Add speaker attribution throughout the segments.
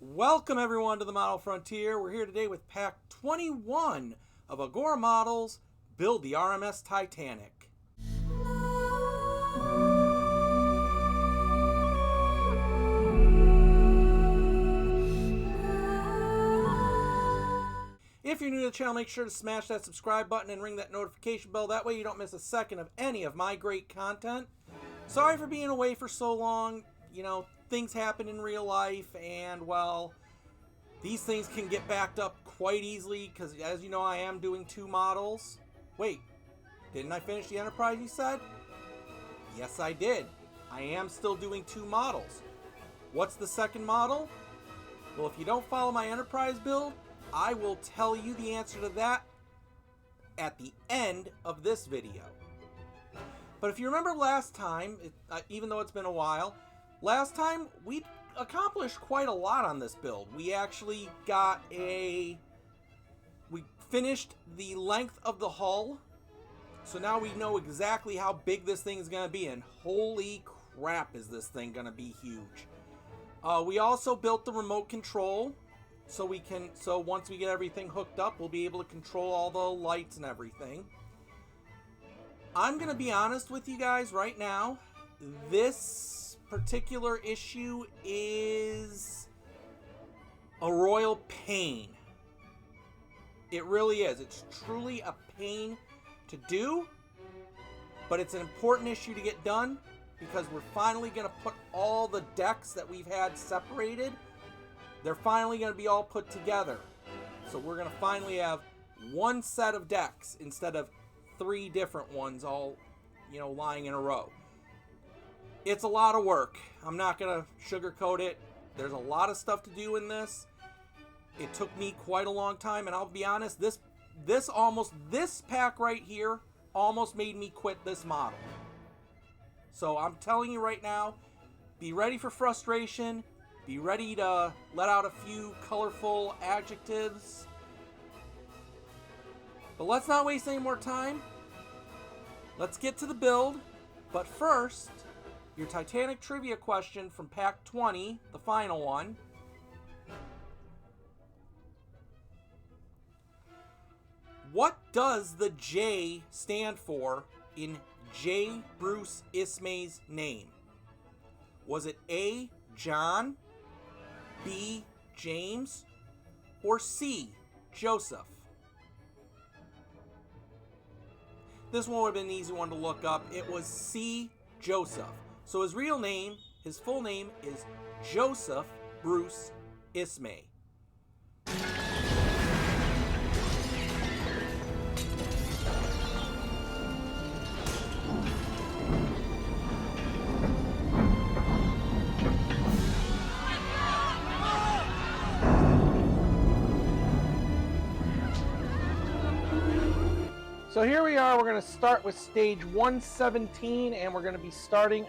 Speaker 1: Welcome everyone to the Model Frontier. We're here today with pack 21 of Agora Models Build the RMS Titanic. If you're new to the channel, make sure to smash that subscribe button and ring that notification bell. That way you don't miss a second of any of my great content. Sorry for being away for so long. You know, things happen in real life, and well, these things can get backed up quite easily because, as you know, I am doing two models. Wait, didn't I finish the Enterprise, you said? Yes, I did. I am still doing two models. What's the second model? Well, if you don't follow my Enterprise build, I will tell you the answer to that at the end of this video. But if you remember last time, even though it's been a while, last time we accomplished quite a lot on this build. We actually we finished the length of the hull, so now we know exactly how big this thing is going to be, and holy crap is this thing going to be huge. We also built the remote control, so once we get everything hooked up, we'll be able to control all the lights and everything. I'm going to be honest with you guys right now. This particular issue is a royal pain. It really is. It's truly a pain to do, but it's an important issue to get done because we're finally going to put all the decks that we've had separated. They're finally going to be all put together. So we're going to finally have one set of decks instead of three different ones all, lying in a row. It's a lot of work. I'm not going to sugarcoat it. There's a lot of stuff to do in this. It took me quite a long time, and I'll be honest, this pack right here almost made me quit this model. So I'm telling you right now, be ready for frustration. Be ready to let out a few colorful adjectives. But let's not waste any more time. Let's get to the build. But first, your Titanic trivia question from pack 20, the final one. What does the J stand for in J. Bruce Ismay's name? Was it A, John, B, James, or C, Joseph? This one would have been an easy one to look up. It was C, Joseph. So his real name, his full name is Joseph Bruce Ismay. So here we are, we're going to start with stage 117, and we're going to be starting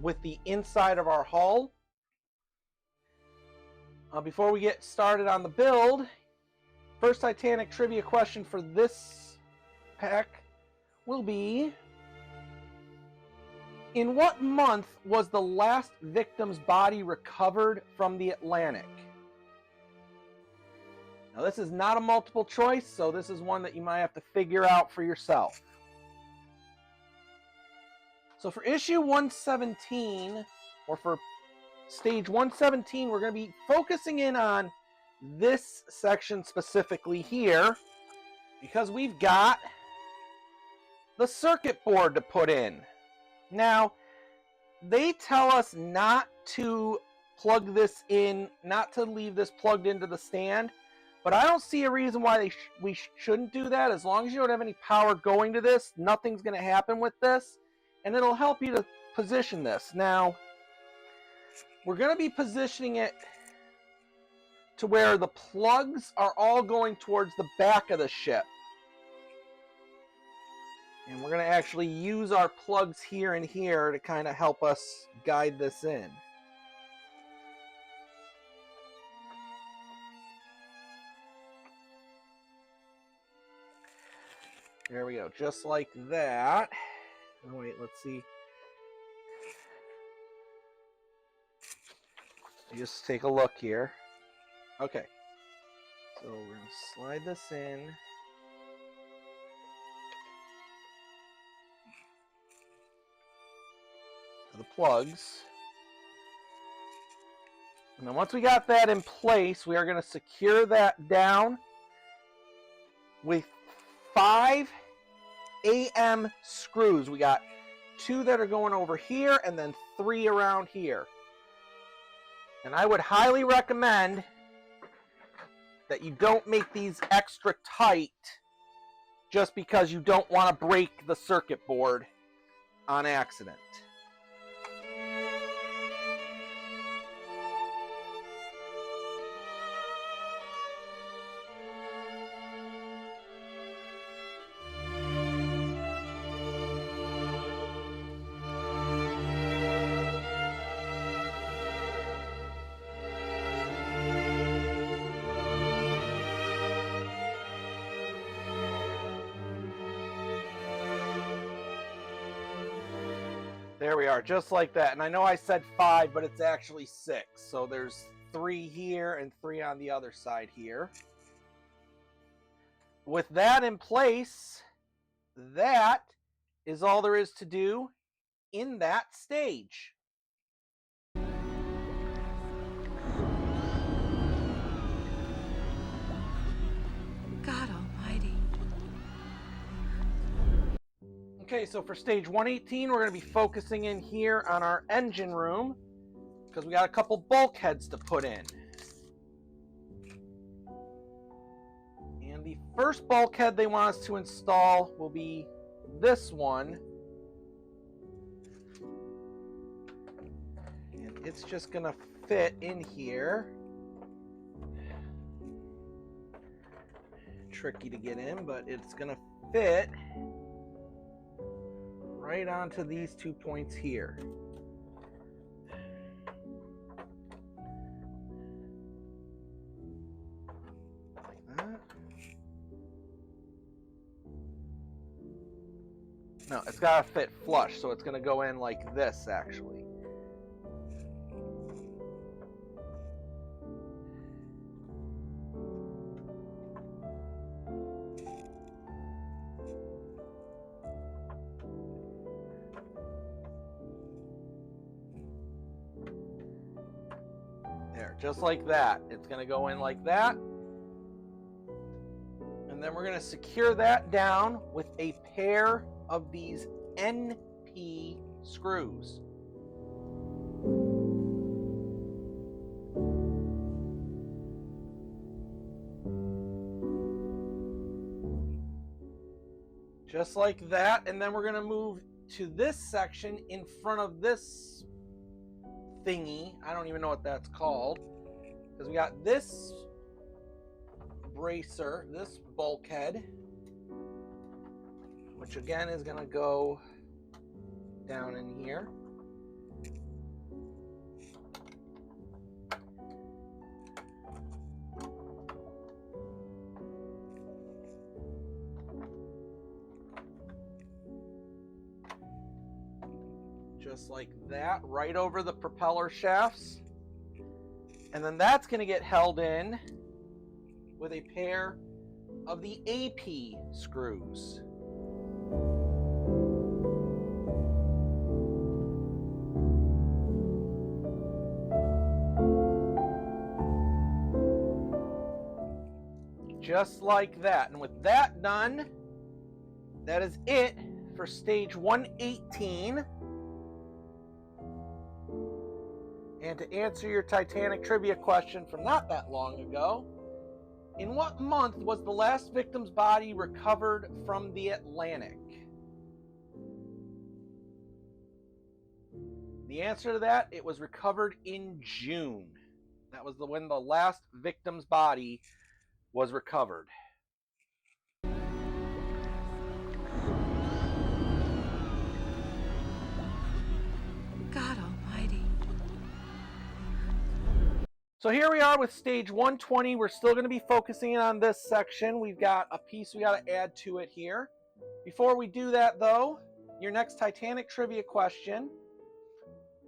Speaker 1: with the inside of our hull. Before we get started on the build, first Titanic trivia question for this pack will be, in what month was the last victim's body recovered from the Atlantic? Now, this is not a multiple choice, so this is one that you might have to figure out for yourself. So for issue 117, or for stage 117, we're going to be focusing in on this section specifically here, because we've got the circuit board to put in. Now, they tell us not to plug this in, not to leave this plugged into the stand. But I don't see a reason why we shouldn't do that. As long as you don't have any power going to this, nothing's going to happen with this. And it'll help you to position this. Now, we're going to be positioning it to where the plugs are all going towards the back of the ship. And we're going to actually use our plugs here and here to kind of help us guide this in. There we go, just like that. Oh wait, let's see. just take a look here. Okay. So we're going to slide this in. The plugs. And then once we got that in place, we are going to secure that down with 5 AM screws. We got 2 that are going over here and then 3 around here. And I would highly recommend that you don't make these extra tight just because you don't want to break the circuit board on accident. There we are, just like that. And I know I said 5, but it's actually 6. So there's 3 here and 3 on the other side here. With that in place, that is all there is to do in that stage.
Speaker 2: God almighty.
Speaker 1: Okay, so for stage 118, we're going to be focusing in here on our engine room because we got a couple bulkheads to put in. And the first bulkhead they want us to install will be this one. And it's just going to fit in here. Tricky to get in, but it's going to fit right onto these 2 points here. Like that. No, it's got to fit flush, so it's going to go in like this, actually. There, just like that. It's going to go in like that. And then we're going to secure that down with a pair of these NP screws. Just like that. And then we're going to move to this section in front of this thingy. I don't even know what that's called, because we got this bracer, this bulkhead, which again is going to go down in here. Just like that, right over the propeller shafts. And then that's going to get held in with a pair of the AP screws. Just like that. And with that done, that is it for stage 118. And to answer your Titanic trivia question from not that long ago, in what month was the last victim's body recovered from the Atlantic? The answer to that, it was recovered in June. That was when the last victim's body was recovered.
Speaker 2: God almighty.
Speaker 1: So here we are with stage 120. We're still going to be focusing on this section. We've got a piece we got to add to it here. Before we do that, though, your next Titanic trivia question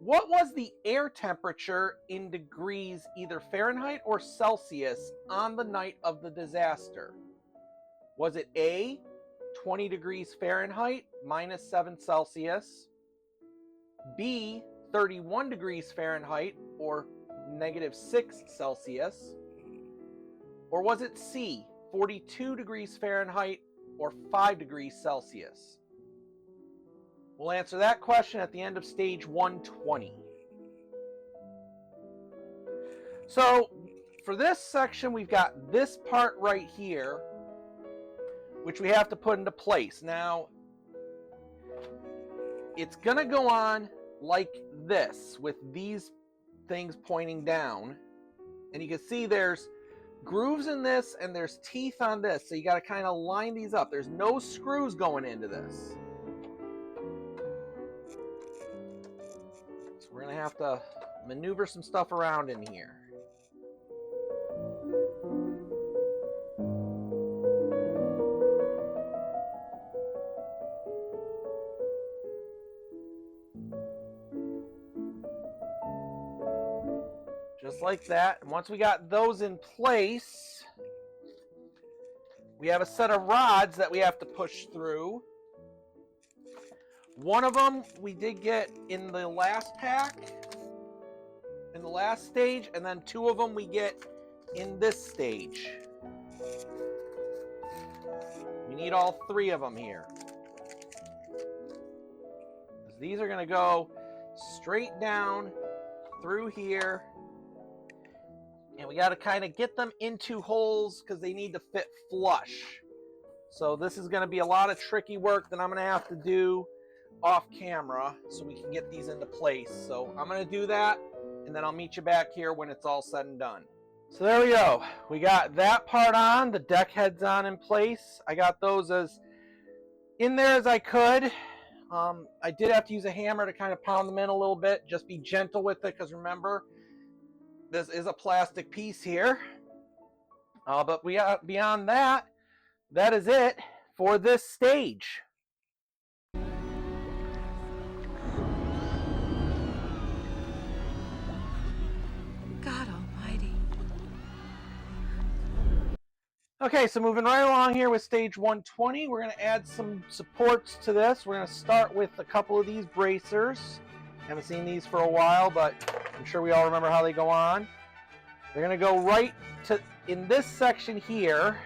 Speaker 1: What was the air temperature in degrees, either Fahrenheit or Celsius, on the night of the disaster? Was it A, 20 degrees Fahrenheit, -7 Celsius, B, 31 degrees Fahrenheit, or -6 Celsius, or was it C, 42 degrees Fahrenheit, or 5 degrees Celsius? We'll answer that question at the end of stage 120. So for this section, we've got this part right here, which we have to put into place. Now, it's going to go on like this, with these things pointing down. And you can see there's grooves in this and there's teeth on this. So you got to kind of line these up. There's no screws going into this. So we're going to have to maneuver some stuff around in here. Just like that. And once we got those in place, we have a set of rods that we have to push through. One of them we did get in the last pack, in the last stage, and then two of them we get in this stage. We need all three of them here. These are going to go straight down through here. And we got to kind of get them into holes because they need to fit flush. So this is going to be a lot of tricky work that I'm going to have to do off camera so we can get these into place. So I'm going to do that, and then I'll meet you back here when it's all said and done. So there we go. We got that part on, the deck heads on in place. I got those as in there as I could. I did have to use a hammer to kind of pound them in a little bit. Just be gentle with it, because remember, this is a plastic piece here. But beyond that, that is it for this stage.
Speaker 2: God Almighty.
Speaker 1: Okay, so moving right along here with stage 120, we're going to add some supports to this. We're going to start with a couple of these bracers. Haven't seen these for a while, but I'm sure we all remember how they go on. They're going to go right to, in this section here,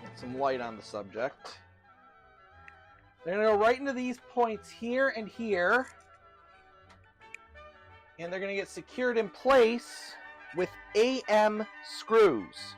Speaker 1: get some light on the subject. They're going to go right into these points here and here, and they're going to get secured in place with AM screws.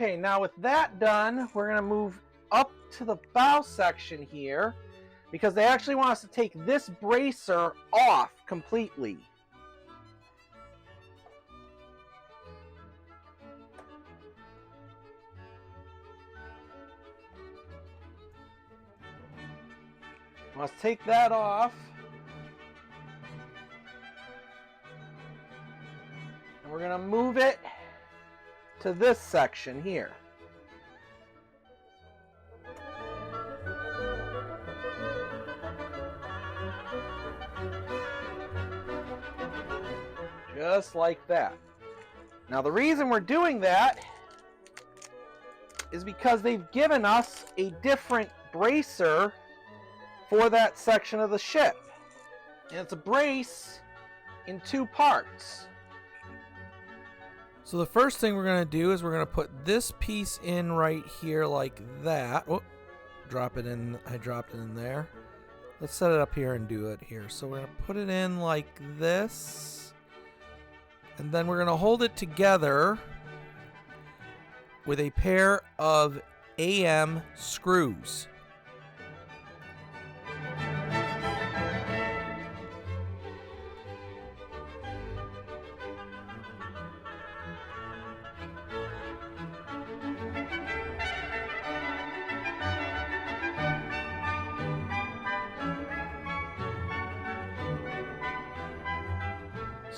Speaker 1: Okay, now with that done, we're going to move up to the bow section here, because they actually want us to take this bracer off completely. Let's take that off. And we're going to move it to this section here. Just like that. Now the reason we're doing that is because they've given us a different bracer for that section of the ship. And it's a brace in two parts. So the first thing we're going to do is we're going to put this piece in right here like that. Oh, drop it in. I dropped it in there. Let's set it up here and do it here. So we're going to put it in like this. And then we're going to hold it together with a pair of AM screws.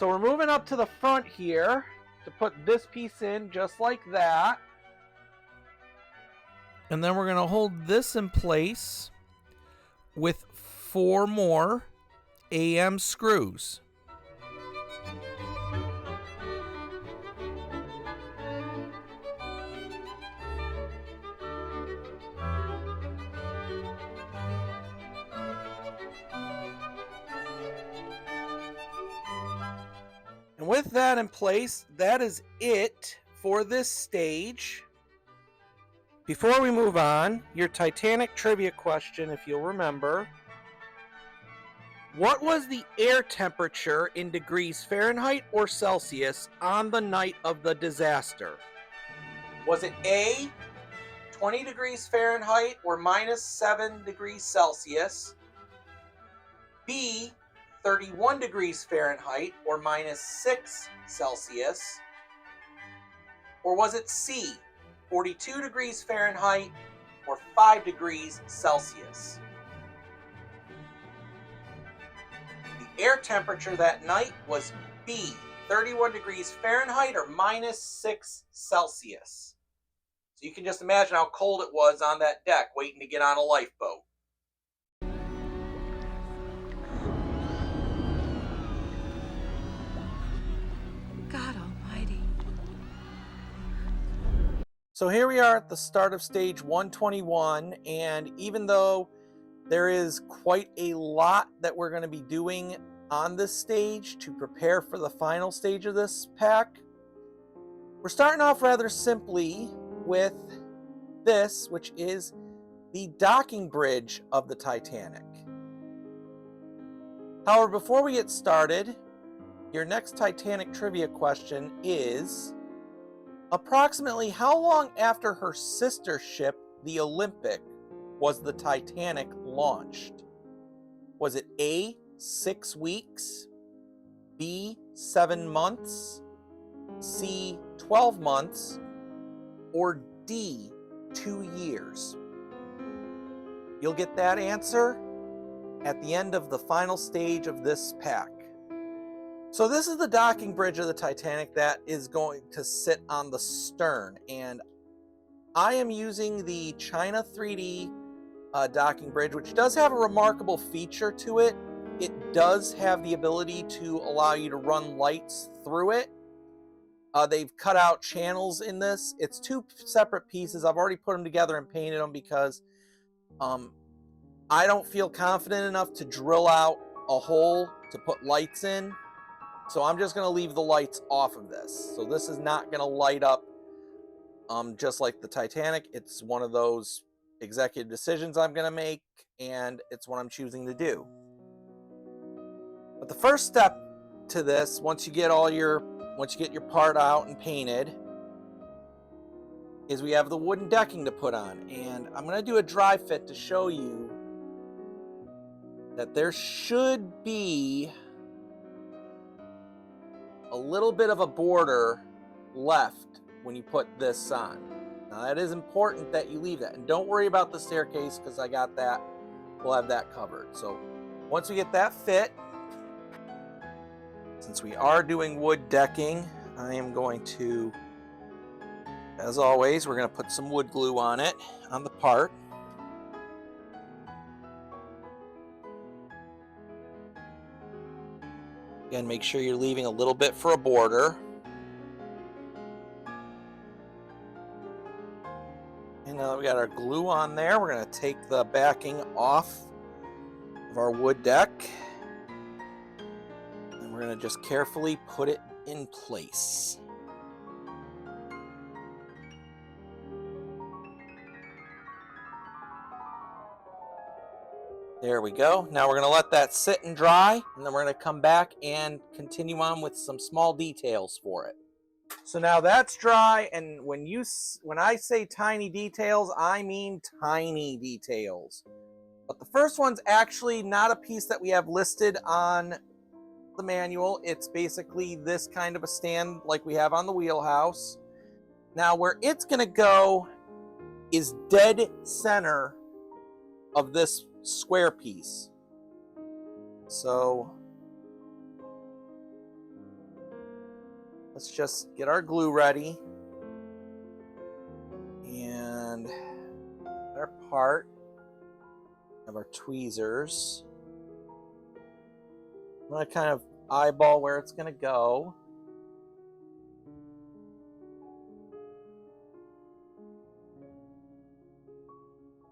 Speaker 1: So we're moving up to the front here to put this piece in just like that. And then we're going to hold this in place with 4 more AM screws. And with that in place, that is it for this stage. Before we move on, your Titanic trivia question, if you'll remember. What was the air temperature in degrees Fahrenheit or Celsius on the night of the disaster? Was it A, 20 degrees Fahrenheit or minus 7 degrees Celsius? B, 31 degrees Fahrenheit or minus 6 Celsius? Or was it C, 42 degrees Fahrenheit or 5 degrees Celsius? The air temperature that night was B, 31 degrees Fahrenheit or minus 6 Celsius. So you can just imagine how cold it was on that deck waiting to get on a lifeboat.
Speaker 2: God almighty.
Speaker 1: So here we are at the start of stage 121, and even though there is quite a lot that we're going to be doing on this stage to prepare for the final stage of this pack, we're starting off rather simply with this, which is the docking bridge of the Titanic. However, before we get started, your next Titanic trivia question is, approximately how long after her sister ship, the Olympic, was the Titanic launched? Was it A, 6 weeks, B, 7 months, C, 12 months, or D, 2 years? You'll get that answer at the end of the final stage of this pack. So this is the docking bridge of the Titanic that is going to sit on the stern, and I am using the China 3D docking bridge, which does have a remarkable feature to it. It does have the ability to allow you to run lights through it. They've cut out channels in this. It's 2 separate pieces. I've already put them together and painted them because I don't feel confident enough to drill out a hole to put lights in. So I'm just going to leave the lights off of this. So this is not going to light up just like the Titanic. It's one of those executive decisions I'm going to make, and it's what I'm choosing to do. But the first step to this, once you get your part out and painted, is we have the wooden decking to put on. And I'm going to do a dry fit to show you that there should be a little bit of a border left when you put this on. Now that is important that you leave that, and don't worry about the staircase because I got that. We'll have that covered. So once we get that fit, since we are doing wood decking, I am going to, as always, we're going to put some wood glue on it, on the part. Again, make sure you're leaving a little bit for a border. And now that we got our glue on there, we're going to take the backing off of our wood deck. And we're going to just carefully put it in place. There we go. Now we're going to let that sit and dry, and then we're going to come back and continue on with some small details for it. So now that's dry, and when I say tiny details, I mean tiny details. But the first one's actually not a piece that we have listed on the manual. It's basically this kind of a stand like we have on the wheelhouse. Now where it's going to go is dead center of this square piece. So let's just get our glue ready. And our part. Have our tweezers. I'm going to kind of eyeball where it's going to go.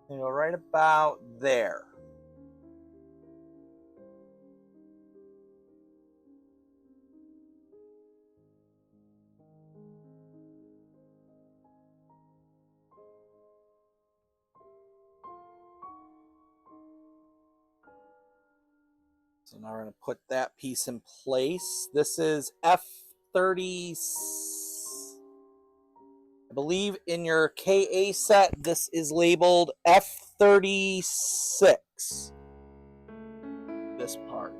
Speaker 1: And go right about there. So now we're going to put that piece in place. This is F30. I believe in your KA set, this is labeled F36. This part.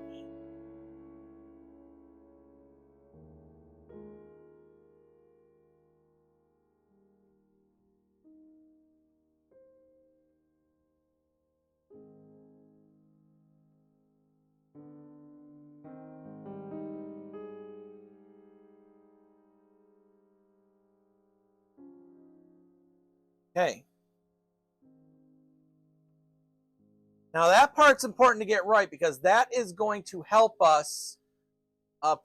Speaker 1: Okay. Now that part's important to get right because that is going to help us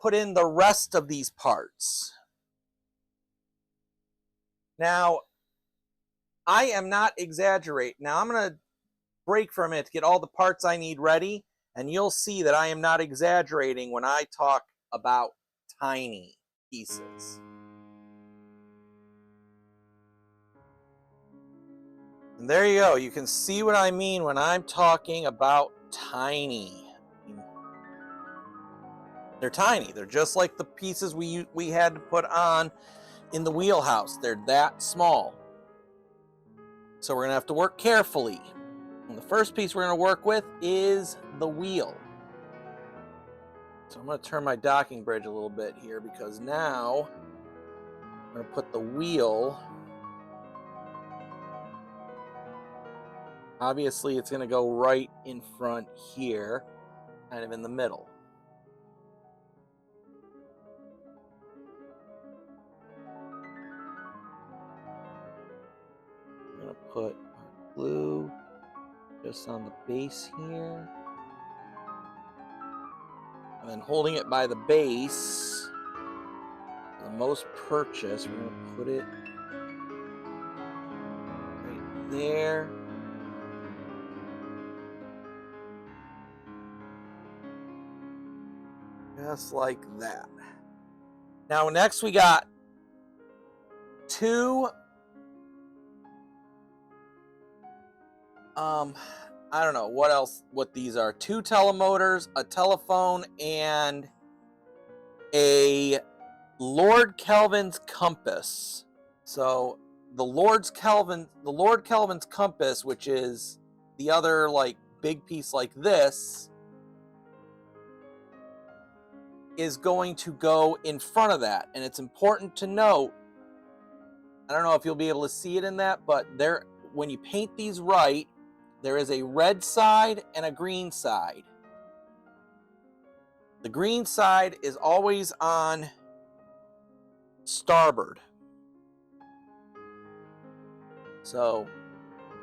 Speaker 1: put in the rest of these parts. Now, I am not exaggerating. Now I'm going to break for a minute to get all the parts I need ready, and you'll see that I am not exaggerating when I talk about tiny pieces. And there you go. You can see what I mean when I'm talking about tiny. They're tiny. They're just like the pieces we had to put on in the wheelhouse. They're that small. So we're going to have to work carefully. And the first piece we're going to work with is the wheel. So I'm going to turn my docking bridge a little bit here because now I'm going to put the wheel. Obviously, it's going to go right in front here, kind of in the middle. We're going to put our glue just on the base here. And then holding it by the base, for the most purchase, we're going to put it right there. Just like that. Now next we got two, I don't know what these are. Two telemotors, a telephone, and a Lord Kelvin's compass. So the Lord Kelvin's compass, which is the other like big piece like this, is going to go in front of that. And it's important to note, I don't know if you'll be able to see it in that, but there, when you paint these right, there is a red side and a green side. The green side is always on starboard. So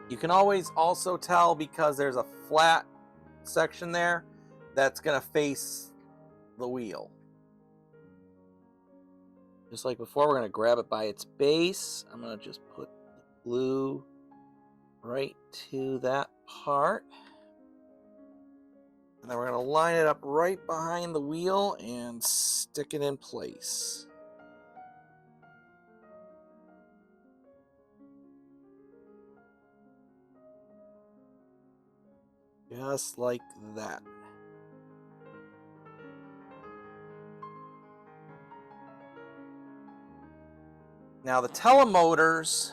Speaker 1: you can always also tell because there's a flat section there that's going to face the wheel. Just like before, we're going to grab it by its base. I'm going to just put the glue right to that part. And then we're going to line it up right behind the wheel and stick it in place. Just like that. Now the telemotors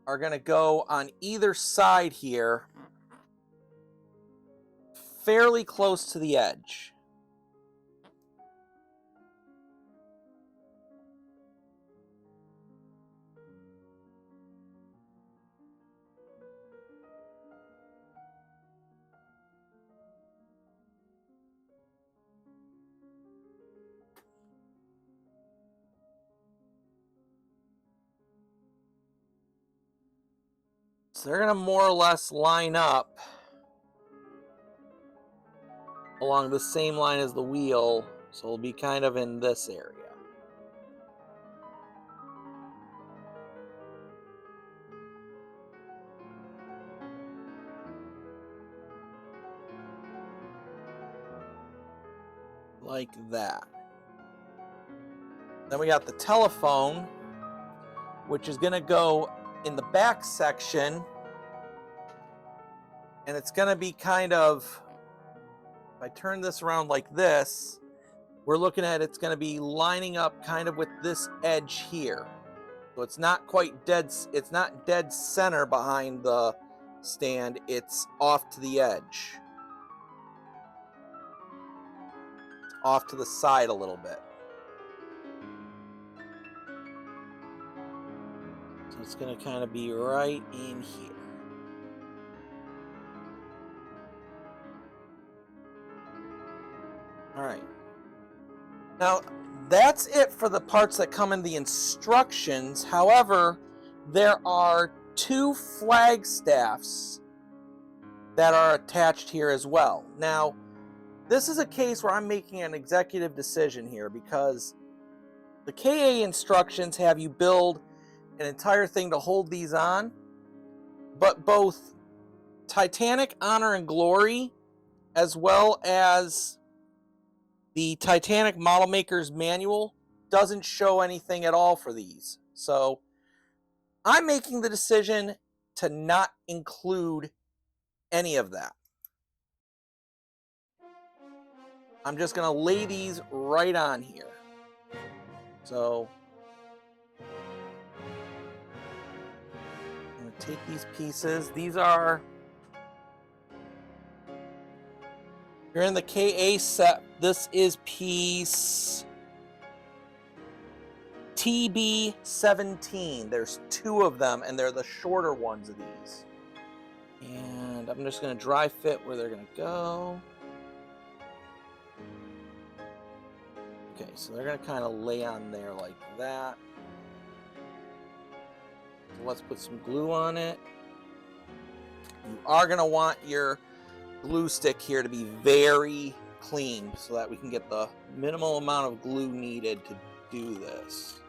Speaker 1: are going to go on either side here, fairly close to the edge. So they're going to more or less line up along the same line as the wheel. So it'll be kind of in this area. Like that. Then we got the telephone, which is going to go in the back section. And it's going to be kind of, if I turn this around like this, we're looking at it's going to be lining up kind of with this edge here. So it's not quite dead, it's not dead center behind the stand, it's off to the edge. Off to the side a little bit. So it's going to kind of be right in here. All right. Now, that's it for the parts that come in the instructions. However, there are 2 flag staffs that are attached here as well. Now, this is a case where I'm making an executive decision here because the KA instructions have you build an entire thing to hold these on, but both Titanic Honor and Glory as well as the Titanic Model Maker's Manual doesn't show anything at all for these. So I'm making the decision to not include any of that. I'm just going to lay these right on here. So I'm going to take these pieces. These are, you're in the KA set. This is piece TB17. There's 2 of them, and they're the shorter ones of these. And I'm just going to dry fit where they're going to go. Okay, so they're going to kind of lay on there like that. So let's put some glue on it. You are going to want your glue stick here to be very clean so that we can get the minimal amount of glue needed to do this.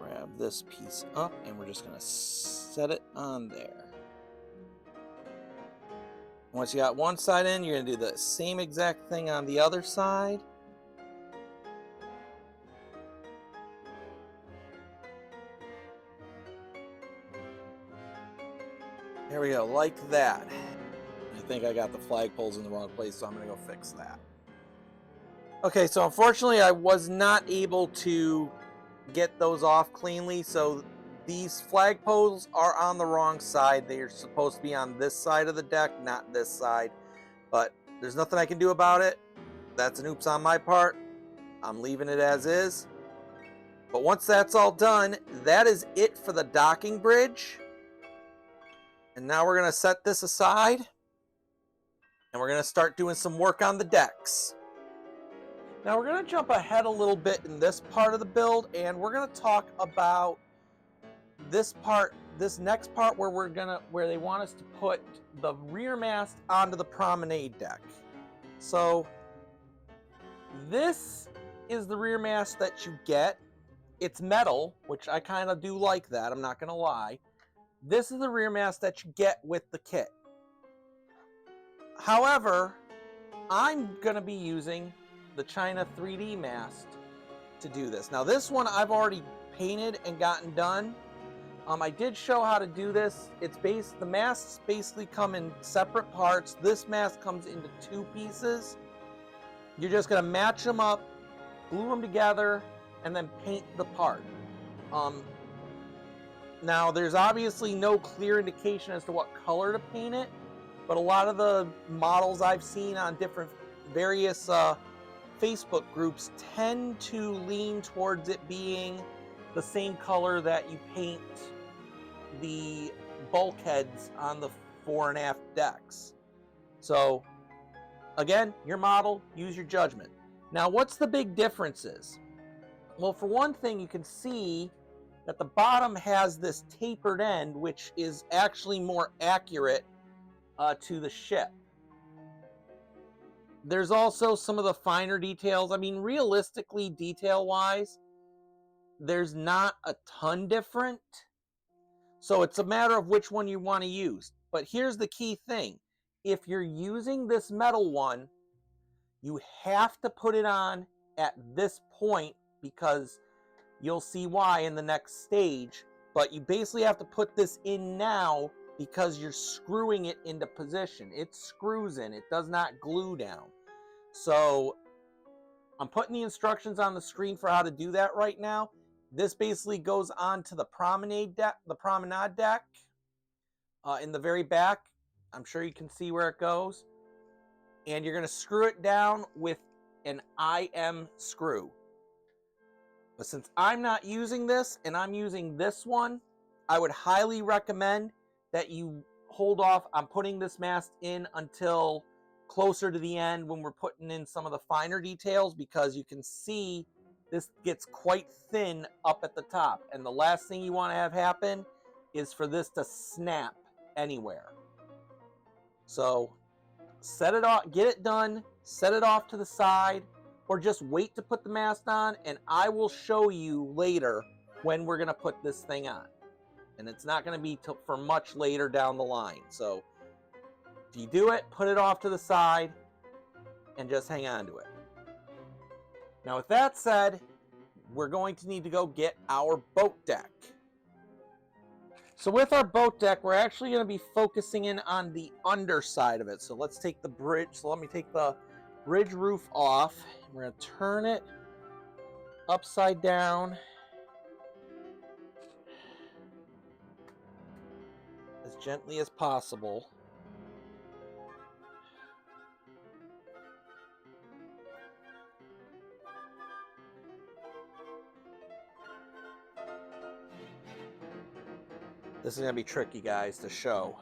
Speaker 1: Grab this piece up and we're just going to set it on there. Once you got one side in, you're going to do the same exact thing on the other side. There we go, like that. I think I got the flagpoles in the wrong place, so I'm going to go fix that. Okay, so unfortunately I was not able to get those off cleanly, so these flagpoles are on the wrong side. They are supposed to be on this side of the deck, not this side. But there's nothing I can do about it. That's an oops on my part. I'm leaving it as is. But once that's all done, that is it for the docking bridge. And now we're going to set this aside. And we're going to start doing some work on the decks. Now we're going to jump ahead a little bit in this part of the build. And we're going to talk about this part, this next part where they want us to put the rear mast onto the promenade deck. So this is the rear mast that you get. It's metal, which I kind of do like that, I'm not going to lie. This is the rear mast that you get with the kit. However, I'm going to be using the China 3D mast to do this. Now this one I've already painted and gotten done. I did show how to do this. The masts basically come in separate parts. This mast comes into 2 pieces. You're just going to match them up, glue them together, and then paint the part. Now, there's obviously no clear indication as to what color to paint it, but a lot of the models I've seen on various Facebook groups tend to lean towards it being the same color that you paint the bulkheads on the fore and aft decks. So, again, your model, use your judgment. Now, what's the big differences? Well, for one thing, you can see that the bottom has this tapered end, which is actually more accurate to the ship. There's also some of the finer details. I mean, realistically, detail-wise, there's not a ton different. So it's a matter of which one you want to use. But here's the key thing. If you're using this metal one, you have to put it on at this point, because you'll see why in the next stage. But you basically have to put this in now because you're screwing it into position. It screws in. It does not glue down. So I'm putting the instructions on the screen for how to do that right now. This basically goes onto the promenade deck, in the very back. I'm sure you can see where it goes. And you're going to screw it down with an IM screw. But since I'm not using this and I'm using this one, I would highly recommend that you hold off on putting this mast in until closer to the end when we're putting in some of the finer details, because you can see this gets quite thin up at the top. And the last thing you want to have happen is for this to snap anywhere. So set it off, get it done, set it off to the side, or just wait to put the mast on, and I will show you later when we're going to put this thing on. And it's not going to be for much later down the line. So if you do it, put it off to the side and just hang on to it. Now with that said, we're going to need to go get our boat deck. So with our boat deck, we're actually going to be focusing in on the underside of it. So let's take the bridge. So let me take the bridge roof off. We're going to turn it upside down as gently as possible. This is going to be tricky, guys, to show.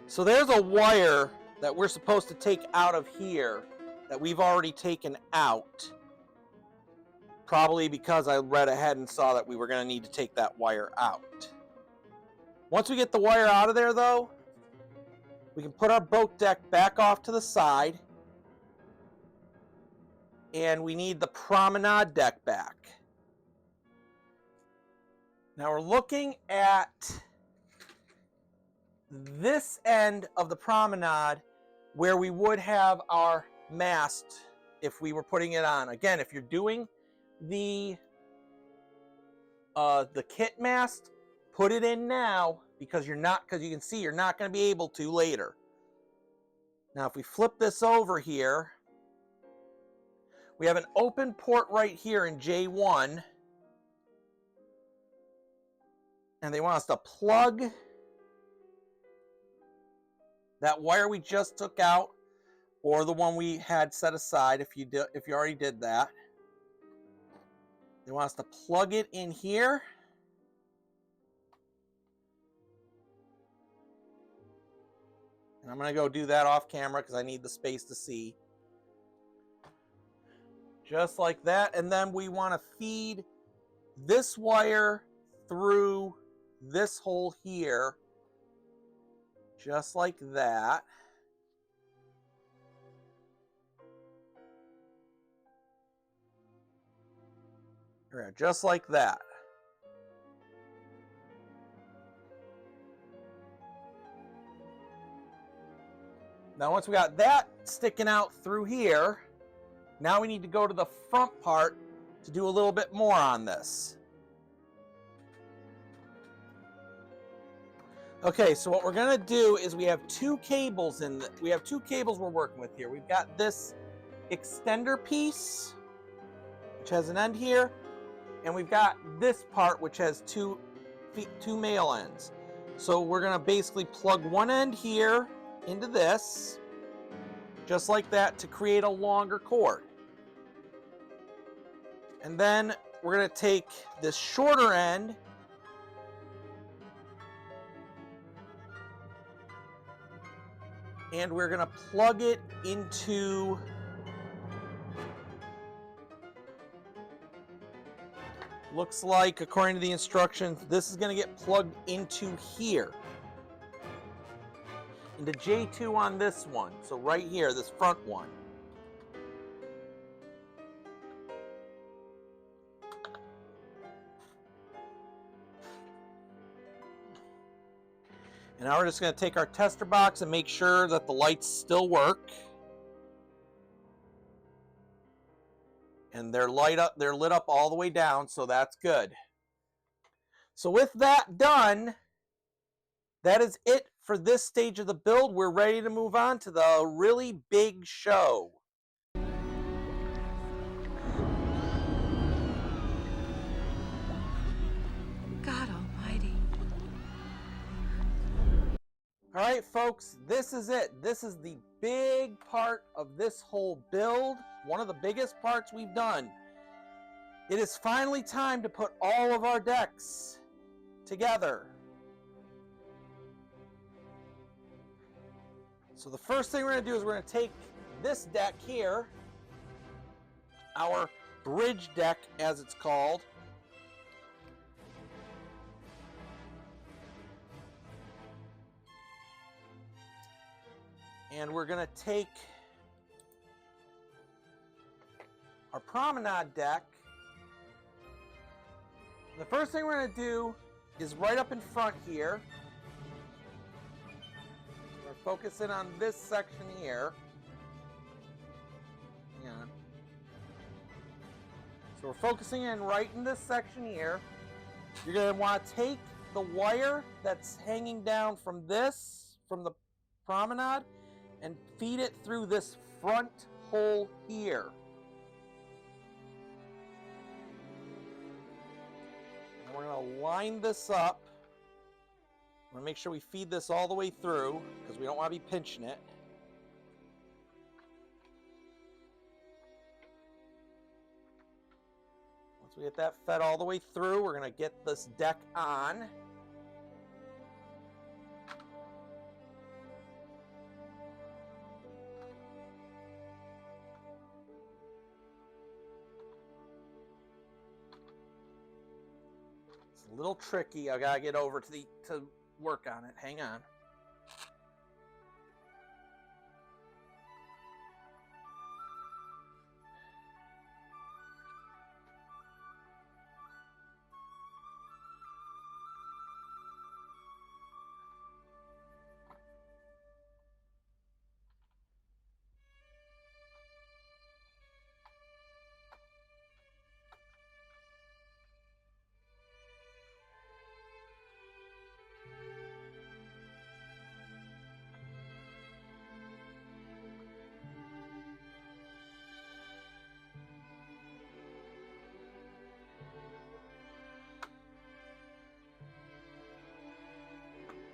Speaker 1: So there's a wire that we're supposed to take out of here that we've already taken out. Probably because I read ahead and saw that we were going to need to take that wire out. Once we get the wire out of there, though, we can put our boat deck back off to the side. And we need the promenade deck back. Now we're looking at this end of the promenade where we would have our mast if we were putting it on. Again, if you're doing the kit mast, put it in now, because you can see you're not going to be able to later. Now if we flip this over here, we have an open port right here in J1, and they want us to plug that wire we just took out, or the one we had set aside if you already did that. They want us to plug it in here. And I'm going to go do that off camera because I need the space to see. Just like that. And then we want to feed this wire through this hole here. Just like that. There we go, just like that. Now once we got that sticking out through here, now we need to go to the front part to do a little bit more on this. Okay, so what we're gonna do is we have two cables we're working with here. We've got this extender piece, which has an end here, and we've got this part which has two male ends. So we're gonna basically plug one end here into this, just like that, to create a longer cord. And then we're gonna take this shorter end and we're gonna plug it into looks like, according to the instructions, this is gonna get plugged into here. Into J2 on this one. So right here, this front one. And now we're just going to take our tester box and make sure that the lights still work. And they're lit up all the way down, so that's good. So with that done, that is it for this stage of the build. We're ready to move on to the really big show.
Speaker 2: God Almighty.
Speaker 1: All right, folks, this is it. This is the big part of this whole build. One of the biggest parts we've done. It is finally time to put all of our decks together. So the first thing we're going to do is we're going to take this deck here, our bridge deck as it's called, and we're going to take our promenade deck. The first thing we're going to do is right up in front here. We're focusing on this section here. Hang on. So we're focusing in right in this section here. You're going to want to take the wire that's hanging down from the promenade, and feed it through this front hole here. And we're going to line this up. We're going to make sure we feed this all the way through because we don't want to be pinching it. Once we get that fed all the way through, we're going to get this deck on. A little tricky. I gotta get over to work on it. Hang on.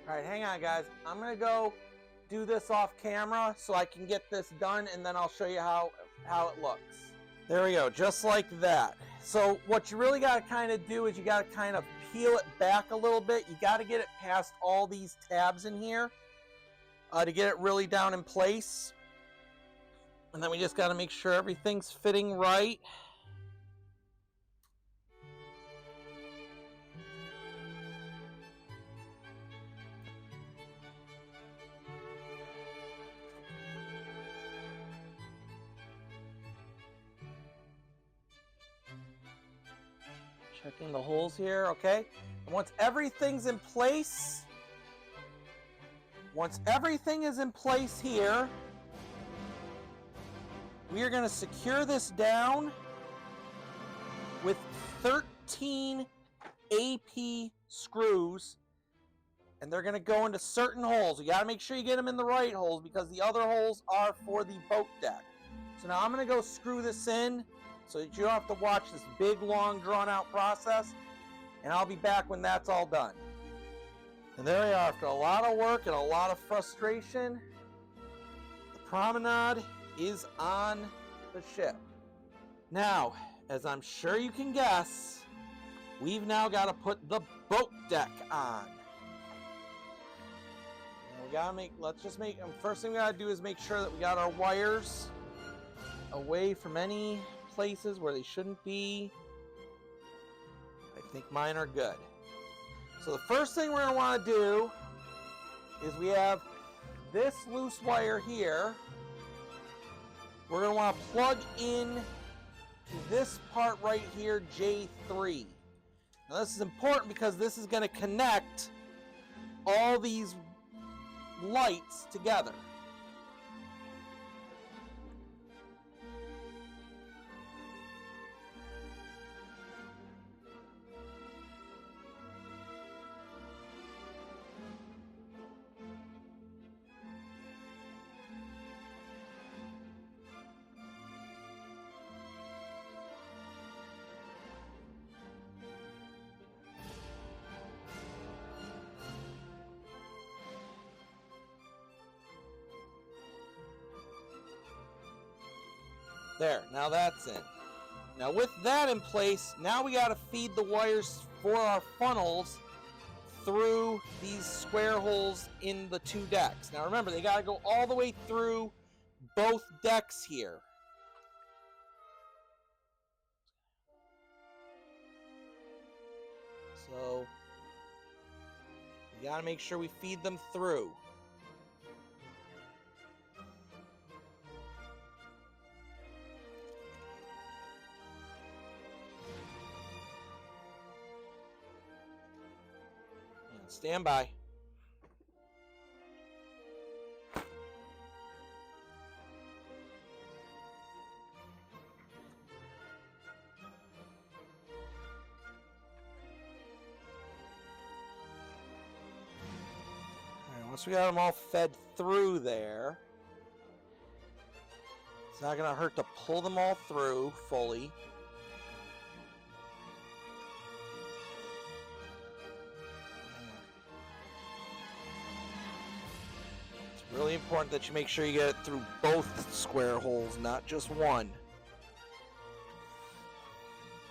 Speaker 1: All right, hang on, guys. I'm gonna go do this off camera so I can get this done, and then I'll show you how it looks. There we go, just like that. So what you really gotta kind of do is you gotta kind of peel it back a little bit. You gotta get it past all these tabs in here to get it really down in place. And then we just gotta make sure everything's fitting right. Checking the holes here, okay? And once everything's in place, here, we are going to secure this down with 13 AP screws, and they're going to go into certain holes. You got to make sure you get them in the right holes because the other holes are for the boat deck. So now I'm going to go screw this in so that you don't have to watch this big, long, drawn-out process, and I'll be back when that's all done. And there we are, after a lot of work and a lot of frustration, the promenade is on the ship. Now, as I'm sure you can guess, we've now got to put the boat deck on. we gotta first thing we gotta do is make sure that we got our wires away from any places where they shouldn't be. I think mine are good. So the first thing we're gonna wanna do is we have this loose wire here. We're gonna wanna plug in to this part right here, J3. Now this is important because this is gonna connect all these lights together. There, now that's in. Now with that in place, now we got to feed the wires for our funnels through these square holes in the two decks. Now remember, they got to go all the way through both decks here. So we got to make sure we feed them through. Stand by. All right, once we got them all fed through there, it's not going to hurt to pull them all through fully. Really important that you make sure you get it through both square holes, not just one.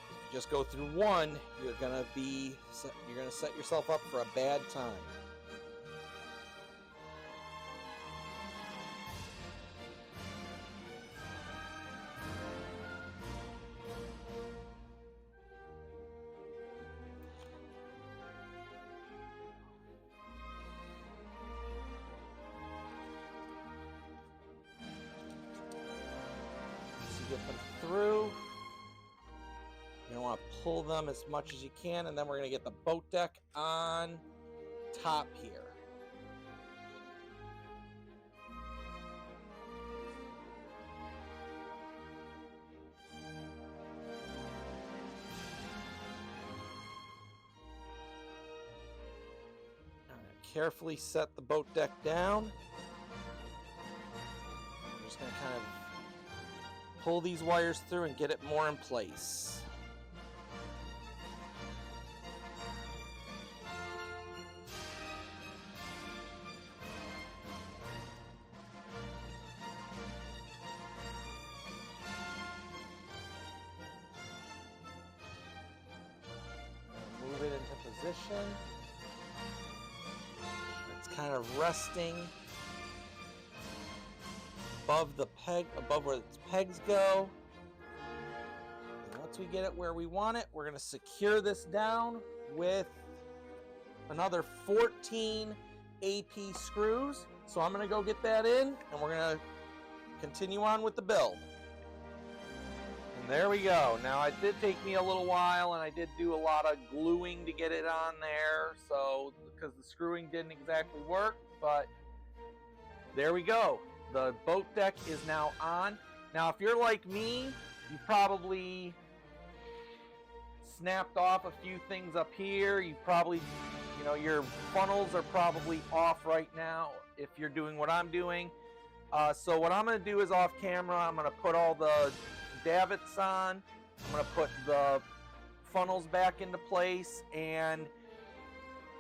Speaker 1: If you just go through one, you're gonna set yourself up for a bad time. Get them through. You don't want to pull them as much as you can, and then we're going to get the boat deck on top here. Carefully set the boat deck down. I'm just going to kind of pull these wires through and get it more in place. Move it into position. It's kind of resting above the peg, above where its pegs go. And once we get it where we want it, we're going to secure this down with another 14 AP screws. So I'm going to go get that in, and we're going to continue on with the build. And there we go. Now it did take me a little while, and I did do a lot of gluing to get it on there, so because the screwing didn't exactly work, but there we go. The boat deck is now on. Now, if you're like me, you probably snapped off a few things up here. You probably, your funnels are probably off right now if you're doing what I'm doing. So what I'm going to do is off camera, I'm going to put all the davits on. I'm going to put the funnels back into place, and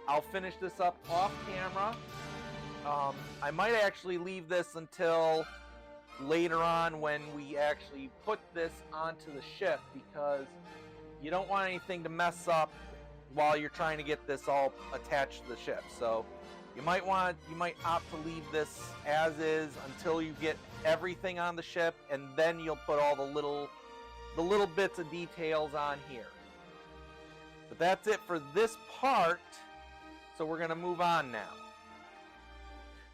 Speaker 1: I'll finish this up off camera. I might actually leave this until later on when we actually put this onto the ship, because you don't want anything to mess up while you're trying to get this all attached to the ship. So You might opt to leave this as is until you get everything on the ship, and then you'll put all the little bits of details on here. But that's it for this part, so we're going to move on now.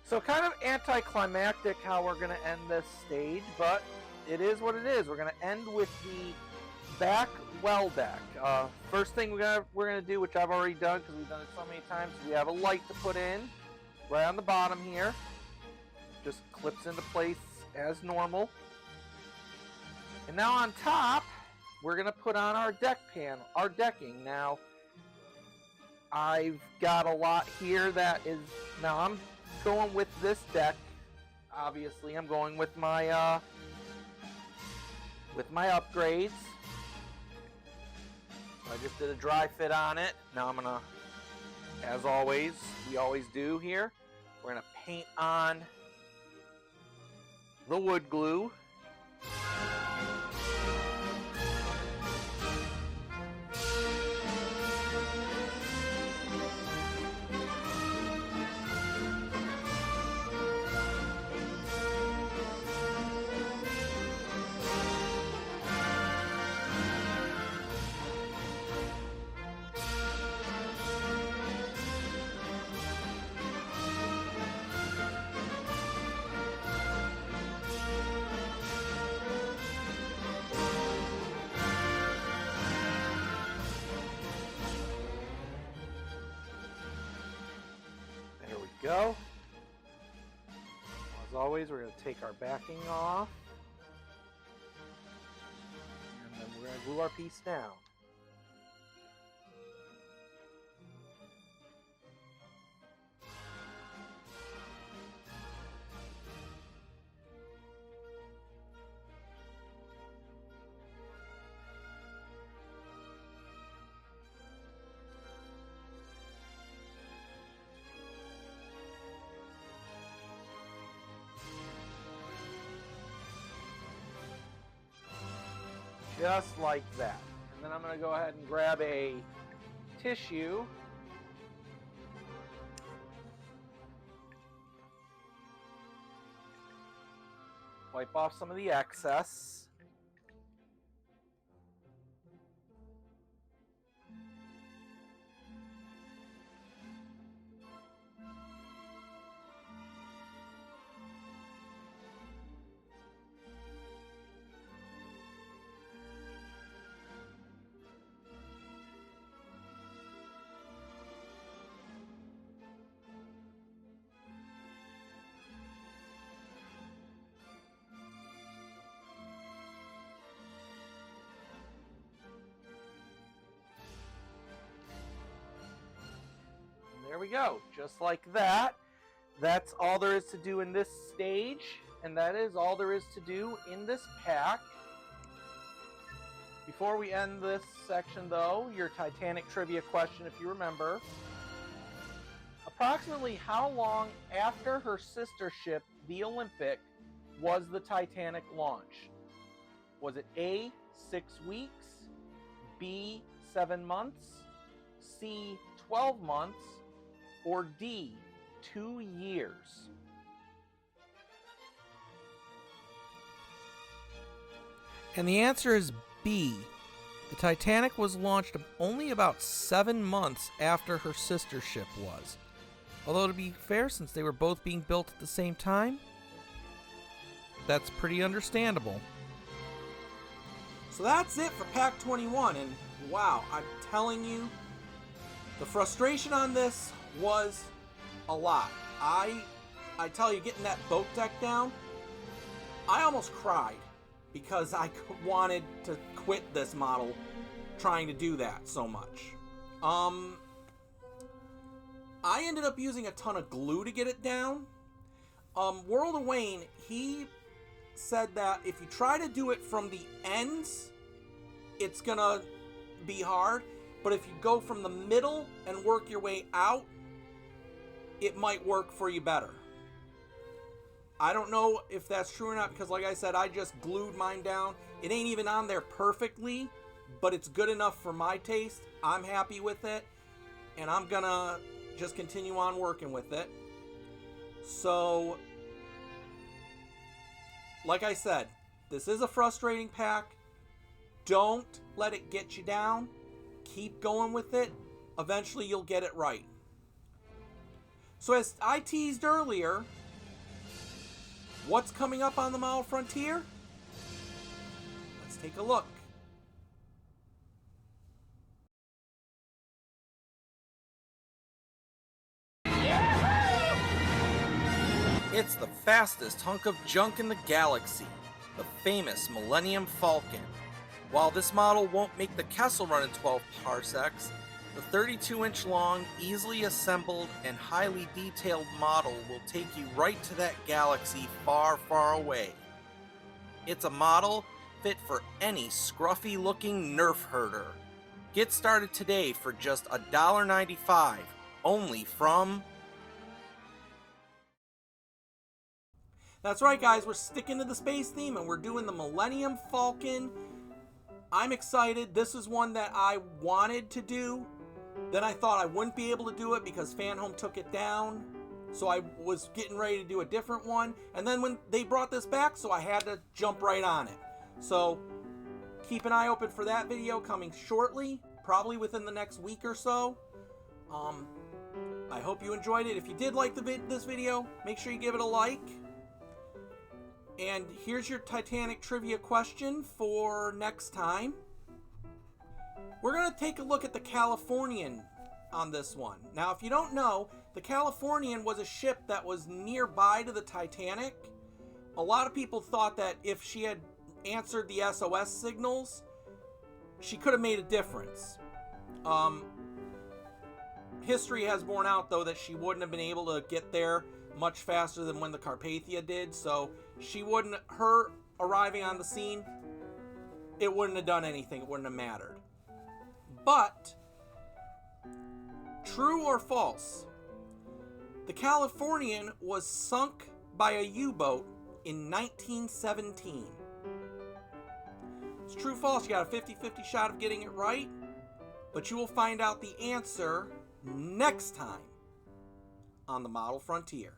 Speaker 1: So kind of anticlimactic how we're going to end this stage, but it is what it is. We're going to end with the back well deck. First thing we're going to do, which I've already done because we've done it so many times, is we have a light to put in right on the bottom here. Just clips into place as normal. And now on top, we're going to put on our deck panel, our decking. Now, I've got a lot here that is, now I'm going with this deck. Obviously, I'm going with my upgrades. I just did a dry fit on it. Now I'm gonna, as always, we always do here, we're gonna paint on the wood glue. Go. As always, we're going to take our backing off, and then we're going to glue our piece down. Just like that. And then I'm going to go ahead and grab a tissue. Wipe off some of the excess. There we go, just like that. That's all there is to do in this stage, and that is all there is to do in this pack. Before we end this section though, your Titanic trivia question, if you remember. Approximately how long after her sister ship, the Olympic, was the Titanic launched? Was it A, 6 weeks, B, 7 months, C, 12 months, or D, 2 years?
Speaker 3: And the answer is B. The Titanic was launched only about 7 months after her sister ship was. Although to be fair, since they were both being built at the same time, that's pretty understandable.
Speaker 1: So that's it for Pack 21, and wow, I'm telling you, the frustration on this was a lot. I tell you, getting that boat deck down, I almost cried because I wanted to quit this model trying to do that so much. I ended up using a ton of glue to get it down. World of Wayne, he said that if you try to do it from the ends, it's gonna be hard, but if you go from the middle and work your way out, it might work for you better. I don't know if that's true or not, because like I said, I just glued mine down. It ain't even on there perfectly, but it's good enough for my taste. I'm happy with it, and I'm gonna just continue on working with it. So, like I said, this is a frustrating pack. Don't let it get you down. Keep going with it. Eventually you'll get it right. So as I teased earlier, what's coming up on the Model Frontier? Let's take a look.
Speaker 3: It's the fastest hunk of junk in the galaxy, the famous Millennium Falcon. While this model won't make the Kessel Run in 12 parsecs, the 32-inch long, easily assembled, and highly detailed model will take you right to that galaxy far, far away. It's a model fit for any scruffy-looking nerf herder. Get started today for just $1.95, only from...
Speaker 1: That's right, guys, we're sticking to the space theme and we're doing the Millennium Falcon. I'm excited. This is one that I wanted to do. Then I thought I wouldn't be able to do it because Fan Home took it down. So I was getting ready to do a different one. And then when they brought this back, so I had to jump right on it. So keep an eye open for that video coming shortly, probably within the next week or so. I hope you enjoyed it. If you did like this video, make sure you give it a like. And here's your Titanic trivia question for next time. We're going to take a look at the Californian on this one. Now, if you don't know, the Californian was a ship that was nearby to the Titanic. A lot of people thought that if she had answered the SOS signals, she could have made a difference. History has borne out, though, that she wouldn't have been able to get there much faster than when the Carpathia did, so her arriving on the scene, it wouldn't have done anything. It wouldn't have mattered. But, true or false, the Californian was sunk by a U-boat in 1917. It's true or false. You got a 50-50 shot of getting it right, but you will find out the answer next time on the Model Frontier.